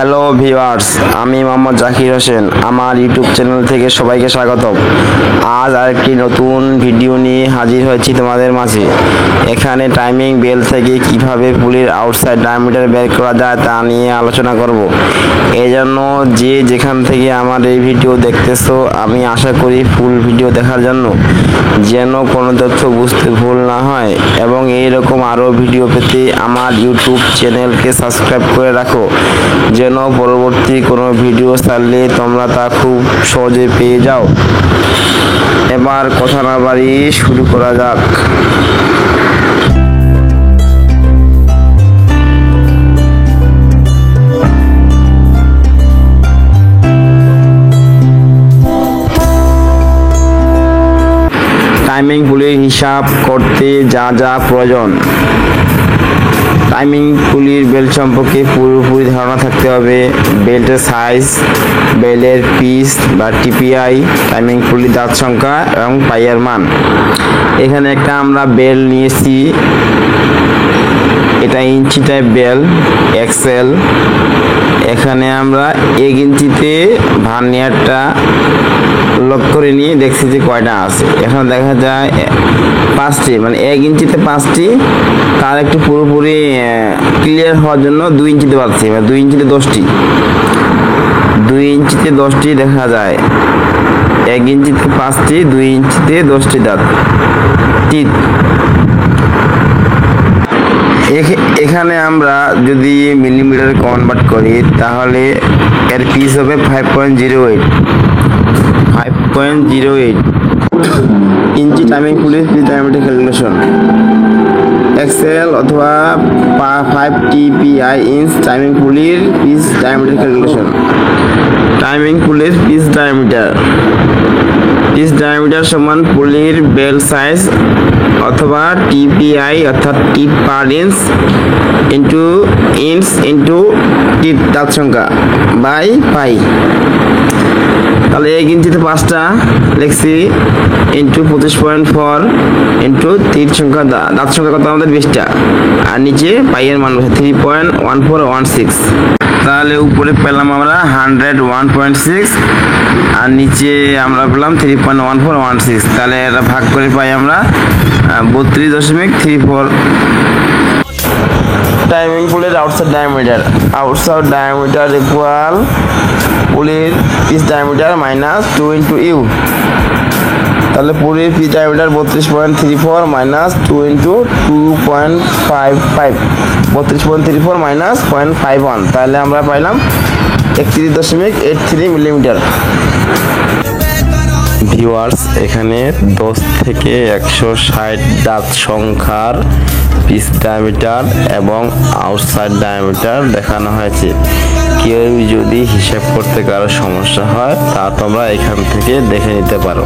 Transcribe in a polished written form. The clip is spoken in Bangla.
হ্যালো ভিউয়ার্স, আমি মোহাম্মদ জাকির হোসেন। আমার ইউটিউব চ্যানেল থেকে সবাইকে স্বাগতম। আজ আরেকটি নতুন ভিডিও নিয়ে হাজির হয়েছি তোমাদের মাঝে। এখানে টাইমিং বেল থেকে কিভাবে পুলির আউটসাইড ডায়ামিটার বের করা যায় তা নিয়ে আলোচনা করব। এজন্য যে যেখান থেকে আমার এই ভিডিও দেখতেছো, আমি আশা করি ফুল ভিডিও দেখার জন্য, যেন কোনো তথ্য বুঝতে ভুল না হয়। এবং এইরকম আরও ভিডিও পেতে আমার ইউটিউব চ্যানেলকে সাবস্ক্রাইব করে রাখো, যেন পরবর্তী কোনো ভিডিও ছাড়লে তোমরা তা খুব সহজে পেয়ে যাও। এবার কথা না বাড়িয়ে শুরু করা যাক। টাইমিং পুলির হিসাব করতে যা যা প্রয়োজন। টাইমিং পুলির বেল্ট সম্পর্কে পুরোপুরি ধারণা থাকতে হবে। বেল্টের সাইজ, বেল্টের পিস বা টিপিআই, টাইমিং পুলির দাঁত সংখ্যা এবং পাইয়ের মান। এখানে একটা আমরা বেল্ট নিয়েছি, এটা ইঞ্চি টাইপ বেল্ট এক্সেল। এখানে আমরা 1 ইঞ্চিতে ভার্নিয়ারটা লক করে নিয়ে দেখছি যে কয়টা আছে। এখন দেখা যায় 5টি, মানে 1 ইঞ্চিতে 5টি। তার একটু পুরোপুরি ক্লিয়ার হওয়ার জন্য 2 ইঞ্চিতে পাচ্ছি, মানে 2 ইঞ্চিতে 10টি। 2 ইঞ্চিতে 10টি দেখা যায়। 1 ইঞ্চিতে 5টি, 2 ইঞ্চিতে 10টি দাঁত টিথ। এখানে আমরা যদি মিলিমিটারে কনভার্ট করি তাহলে এর পিস হবে 5.08 ইঞ্চি। টাইমিং পুলির পিস ডায়ামিটার ক্যালকুলেশন এক্সেল অথবা 5 টিপিআই ইঞ্চ টাইমিং পুলির পিস ডায়ামিটার ক্যালকুলেশন। টাইমিং পুলির পিস ডায়ামিটার সমান পুলির বেল সাইজ অথবা টিপিআই অর্থাৎ টিপ পার ইঞ্চ ইন্টু টিপ দাঁত সংখ্যা বাই পাই। তাহলে 1 ইঞ্চিতে 5টা লিখছি ইন্টু 25.4 ইন্টু তীর সংখ্যা দাঁত সংখ্যা কত আমাদের 20টা, আর নিচে পাইয়ের মান 3.1416। তাহলে উপরে পেলাম আমরা 101.6 আর নিচে আমরা পেলাম 3.1416। তাহলে এটা ভাগ করে পাই আমরা 32.34। টাইমিং পুলের আউটসাইড ডায়ামিটার ইকুয়াল পুলির pitch diameter minus 2 into u. তাহলে পুলির pitch diameter 32.34 minus 2 into 2.55, 32.34 minus 0.51। তাহলে আমরা পাইলাম 31.83 মিলিমিটার। ভিউয়ার্স, এখানে 10 থেকে 160 দাঁত সংখ্যার পিস ডায়ামিটার এবং আউটসাইড ডায়ামিটার দেখানো হয়েছে। কেউ যদি হিসাব করতে কারো সমস্যা হয় তা তোমরা এখান থেকে দেখে নিতে পারো।